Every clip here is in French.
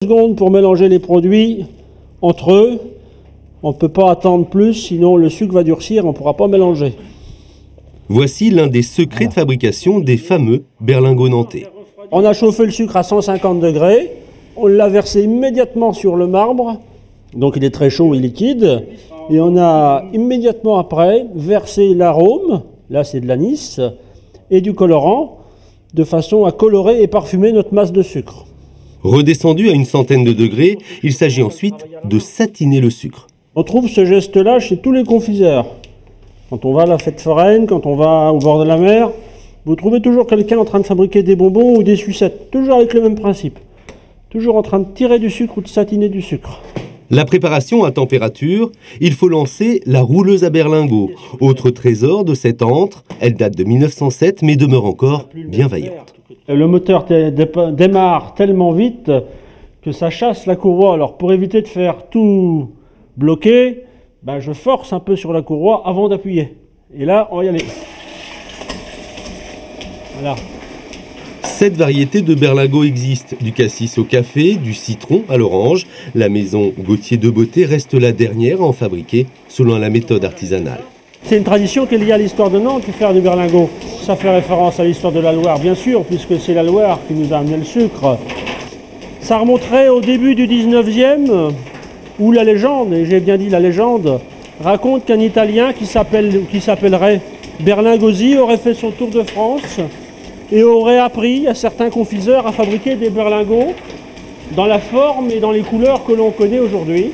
Secondes pour mélanger les produits entre eux. On ne peut pas attendre plus, sinon le sucre va durcir, on ne pourra pas mélanger. Voici l'un des secrets de fabrication des fameux berlingots nantais. On a chauffé le sucre à 150 degrés, on l'a versé immédiatement sur le marbre, donc il est très chaud et liquide, et on a immédiatement après versé l'arôme, là c'est de l'anis, et du colorant, de façon à colorer et parfumer notre masse de sucre. Redescendu à une centaine de degrés, il s'agit ensuite de satiner le sucre. On trouve ce geste-là chez tous les confiseurs. Quand on va à la fête foraine, quand on va au bord de la mer, vous trouvez toujours quelqu'un en train de fabriquer des bonbons ou des sucettes, toujours avec le même principe. Toujours en train de tirer du sucre ou de satiner du sucre. La préparation à température, il faut lancer la rouleuse à berlingots. Autre trésor de cette antre, elle date de 1907 mais demeure encore bien vaillante. Le moteur démarre tellement vite que ça chasse la courroie. Alors pour éviter de faire tout bloquer, je force un peu sur la courroie avant d'appuyer. Et là, on va y aller. Voilà. 7 variétés de berlingots existent, du cassis au café, du citron à l'orange. La maison Gauthier de Beauté reste la dernière à en fabriquer selon la méthode artisanale. C'est une tradition qui est liée à l'histoire de Nantes, de faire du berlingot. Ça fait référence à l'histoire de la Loire, bien sûr, puisque c'est la Loire qui nous a amené le sucre. Ça remonterait au début du 19e, où la légende, et j'ai bien dit la légende, raconte qu'un Italien qui s'appellerait Berlingozzi aurait fait son tour de France et aurait appris à certains confiseurs à fabriquer des berlingots dans la forme et dans les couleurs que l'on connaît aujourd'hui.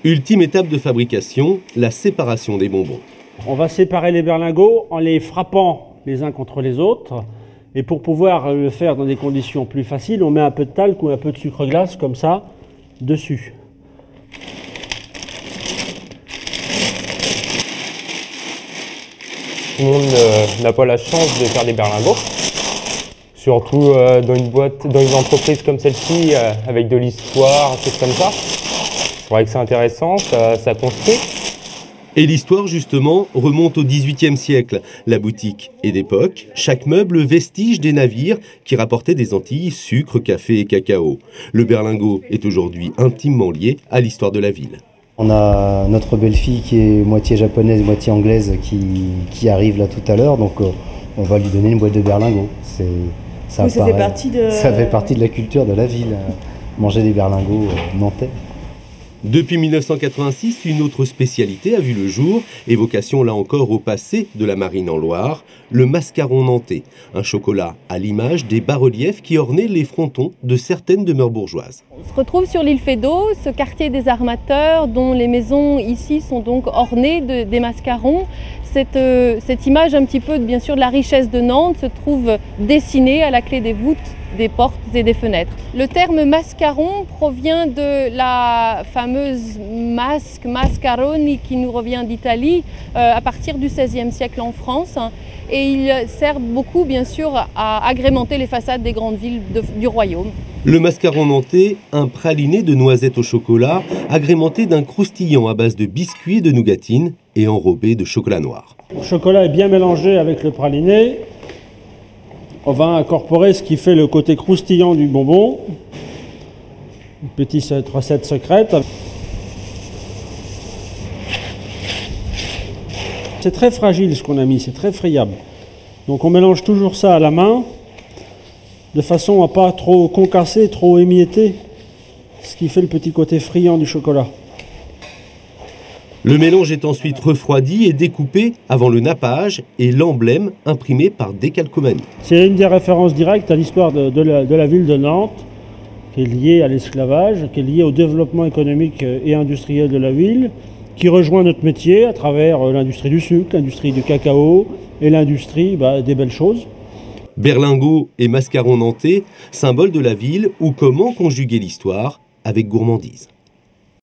Ultime étape de fabrication, la séparation des bonbons. On va séparer les berlingots en les frappant les uns contre les autres. Et pour pouvoir le faire dans des conditions plus faciles, on met un peu de talc ou un peu de sucre glace comme ça dessus. Tout le monde n'a pas la chance de faire des berlingots. Surtout dans une entreprise comme celle-ci, avec de l'histoire, des choses comme ça. C'est vrai que c'est intéressant, ça construit. Et l'histoire, justement, remonte au XVIIIe siècle. La boutique est d'époque, chaque meuble vestige des navires qui rapportaient des Antilles, sucre, café et cacao. Le berlingot est aujourd'hui intimement lié à l'histoire de la ville. On a notre belle-fille qui est moitié japonaise, moitié anglaise qui arrive là tout à l'heure, donc on va lui donner une boîte de berlingots. Ça fait partie de la culture de la ville, manger des berlingots nantais. Depuis 1986, une autre spécialité a vu le jour, évocation là encore au passé de la marine en Loire, le mascaron nantais, un chocolat à l'image des bas-reliefs qui ornaient les frontons de certaines demeures bourgeoises. On se retrouve sur l'île Feydeau, ce quartier des armateurs dont les maisons ici sont donc ornées des mascarons. Cette image un petit peu bien sûr de la richesse de Nantes se trouve dessinée à la clé des voûtes, des portes et des fenêtres. Le terme mascaron provient de la fameuse mascaroni qui nous revient d'Italie à partir du XVIe siècle en France. Et il sert beaucoup bien sûr à agrémenter les façades des grandes villes du royaume. Le mascaron nantais, un praliné de noisettes au chocolat, agrémenté d'un croustillant à base de biscuits et de nougatine et enrobé de chocolat noir. Le chocolat est bien mélangé avec le praliné. On va incorporer ce qui fait le côté croustillant du bonbon. Une petite recette secrète. C'est très fragile ce qu'on a mis, c'est très friable. Donc on mélange toujours ça à la main, de façon à pas trop concasser, trop émietter, ce qui fait le petit côté friand du chocolat. Le mélange est ensuite refroidi et découpé avant le nappage et l'emblème imprimé par décalcomanie. C'est une des références directes à l'histoire de la ville de Nantes, qui est liée à l'esclavage, qui est liée au développement économique et industriel de la ville, qui rejoint notre métier à travers l'industrie du sucre, l'industrie du cacao et l'industrie des belles choses. Berlingot et mascaron nantais, symbole de la ville ou comment conjuguer l'histoire avec gourmandise.